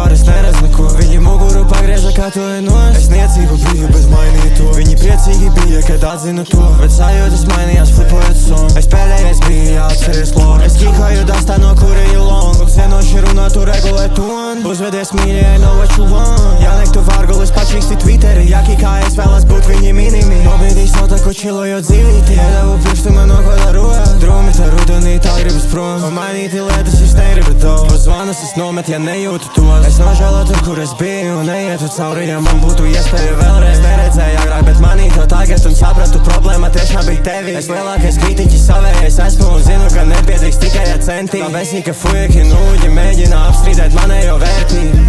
vairs neredz neko. Viņi muguru pagrieža, kā to ienos. Es niecību biju, bet mainīju to. Viņi priecīgi bija, kad atzinu to. Bet sajūtas mainījās, flipojot song. Es pēdējais biju, jāatceries log. Es kīkoju dastā, no kura ir long. Un cienoši runā, tu regulē ton. Uzvedies mīļie, I know what you want. Jānek tu vārgulis, pačīksti Twitteri. Jākī kā es vēlas būt viņi minimi. Nobīdīs notaku čilojot dzīvīti. Iedevu pirkstu man no ko daro. Drūmi tā rudenī, tā gribas prom. Un mainīti lietas, es negribu daudz. Uz zvanus es nomet, ja nejūtu tos. Es nožēlo tur, kur es biju. Un neietu cauri, ja man būtu iespēja vēlreiz. Neredzēju agrāk, bet manī to tagad. Un sapratu, problēma tiešām bija tevi. Es lielākais kritiķis savējais esmu. Un zinu, ka nepiedrīkst tikai ar centi. Tā besīka fuiki nūģi mēģina apstrīdēt manējo vērtību.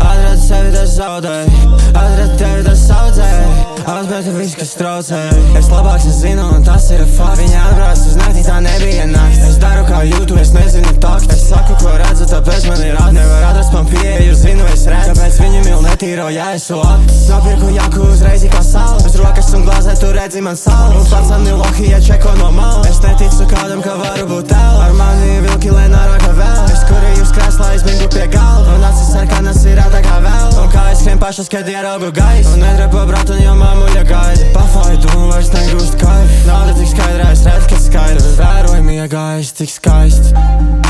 Atradu sevi, tas zaudēju. Atradu tevi, tas saudzēju. Atmetu visu, kas traucēju. Es labāks, es zinu, un tas ir fakts. Viņa atbrauc uz naktī, tā nebija nakts. Es daru, kā jūtu, es nezinu takt. Es saku, ko redzu, tāpēc man ir at. Nevar atrast man pieeju, zinu, es redzu. Tāpēc viņi mīl netīro, ja esmu akts. Nopirku jaku uzreiz kā salu. Bez rokas un glāzē, tu redzi man salu. Un pacani lohi, ja čeko no malu. Es neticu kādam, ka varu būt tēlu. Ar mani vilki, lai nārāka vēl. Es kurēju uz krēslā, es bingu pie galva. Un acis sarkanas ir rātā kā vēl. Un kā es skrien pašas, kad ieraugu gaisu. Un nedrepo bratu, jo māmuļa gaida. Pafaidu un vairs negūst kaifu. Nauda tik skaidrā, es redzu, ka skaidrs. Vērojami iegājis tik skaists.